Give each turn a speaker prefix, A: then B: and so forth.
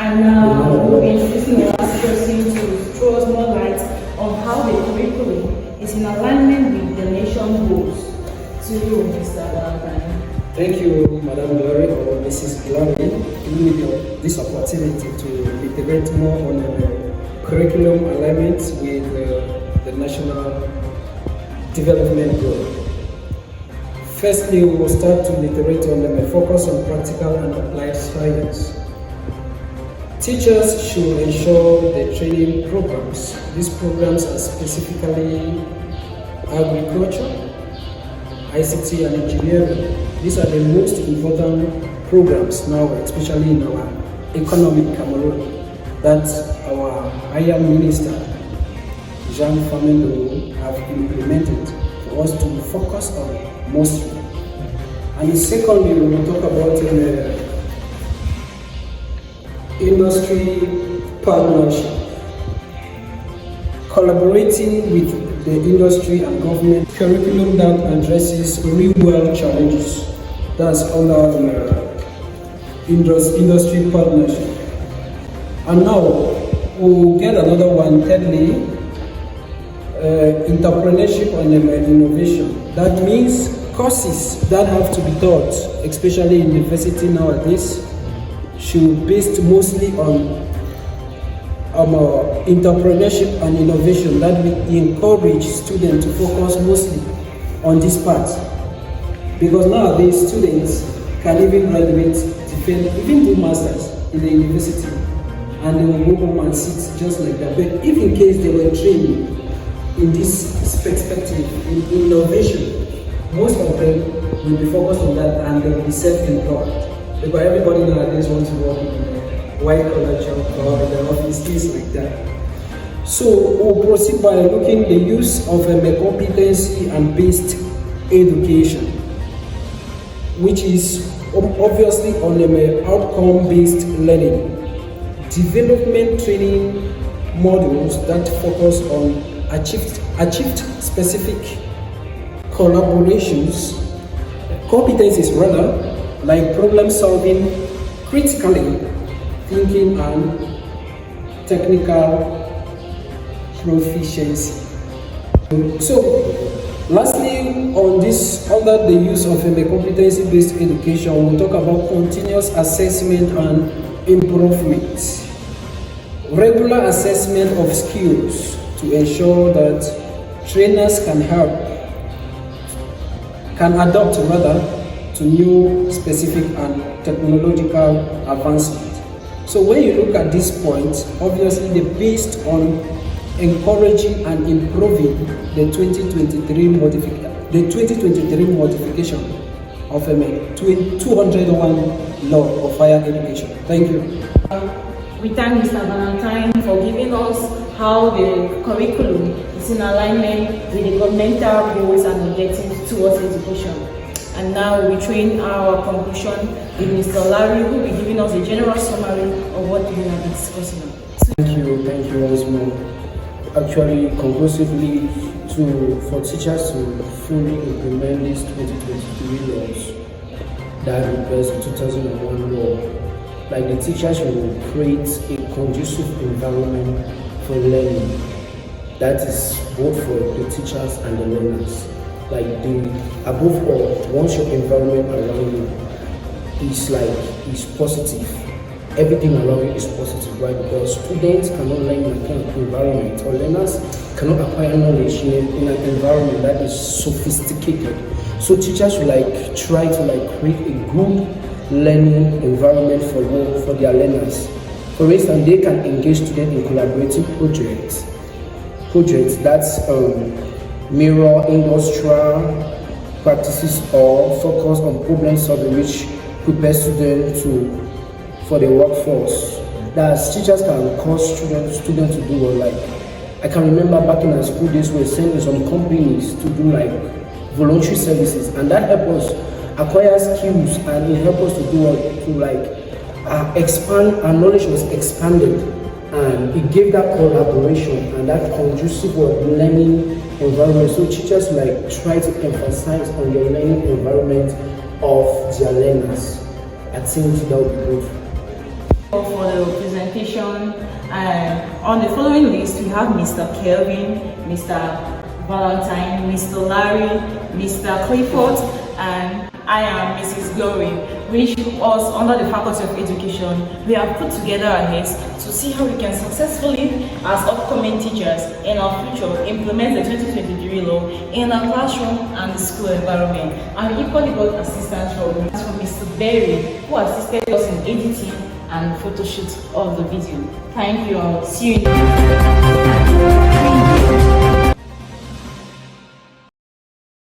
A: And now we'll be introducing our person to throw us more light on how the curriculum is in alignment with the nation goals. To you, Mr. Valentine.
B: Thank you, Madam Glory, or Mrs. Glory, giving me this opportunity to iterate more on the curriculum alignment with the national development goal. Firstly, we will start to iterate on the focus on practical and applied science. Teachers should ensure the training programs. These programs are specifically agriculture, ICT and engineering. These are the most important programs now, especially in our economic Cameroon, that our higher minister, Jean Famendo, have implemented for us to focus on mostly. And secondly, we will talk about industry partnership, collaborating with the industry and government curriculum that addresses real-world challenges. That's under industry partnership. And now we'll get another one. Thirdly, entrepreneurship and innovation. That means courses that have to be taught, especially in university nowadays, should be based mostly on entrepreneurship and innovation, that we encourage students to focus mostly on this part. Because nowadays students can even graduate, even do masters in the university, and they will go home and sit just like that. But if in case they were trained in this perspective, in innovation, most of them will be focused on that and they will be self-employed. Because everybody nowadays wants to work in a white-collar job or in the office, things like that. So we'll proceed by looking at the use of a competency and based education, which is obviously on outcome-based learning. Development training modules that focus on achieved specific collaborations, competencies rather, like problem solving, critically thinking, and technical proficiency. So, lastly, on this, under the use of a competency-based education, we'll talk about continuous assessment and improvement. Regular assessment of skills to ensure that trainers can adapt to new specific and technological advancement. So when you look at this point, obviously they're based on encouraging and improving the 2023 modification of a 201 law of higher education. Thank you.
A: We thank Mr. Valentine for giving us how the curriculum is in alignment with the governmental goals and objectives towards education. And now we train our conclusion with Mr. Larry, who will be giving us a general summary of what we have been discussing.
B: Thank you once more. Actually, conclusively, for teachers to fully implement these 2023 laws that replace the 2001 law, like the teachers will create a conducive environment for learning that is both for the teachers and the learners. Like above all, once your environment around you is positive, everything around you is positive, right? Because students cannot learn in a kind of environment, or learners cannot acquire knowledge in an environment that is sophisticated. So teachers will try to create a good learning environment for their learners. For instance, they can engage students in collaborative projects that mirror industrial practices or focus on problem solving, which prepare students for the workforce. That teachers can cause students to do well. I can remember back in our school days, we were sent to some companies to do voluntary services, and that helped us acquire skills, and it helped us to expand. Our knowledge was expanded, and it gave that collaboration and that conducive learning environment. So teachers try to emphasize on the learning environment of their learners. I think that would be good.
A: For the presentation, on the following list we have Mr. Kelvin, Mr. Valentine, Mr. Larry, Mr. Clifford, and I am Mrs. Glory, which was under the Faculty of Education. We have put together our heads to see how we can successfully, as upcoming teachers in our future, implement the 2023 law in our classroom and the school environment. And equally got assistance from Mr. Berry, who assisted us in editing and photo shoot of the video. Thank you all. See you in the next video.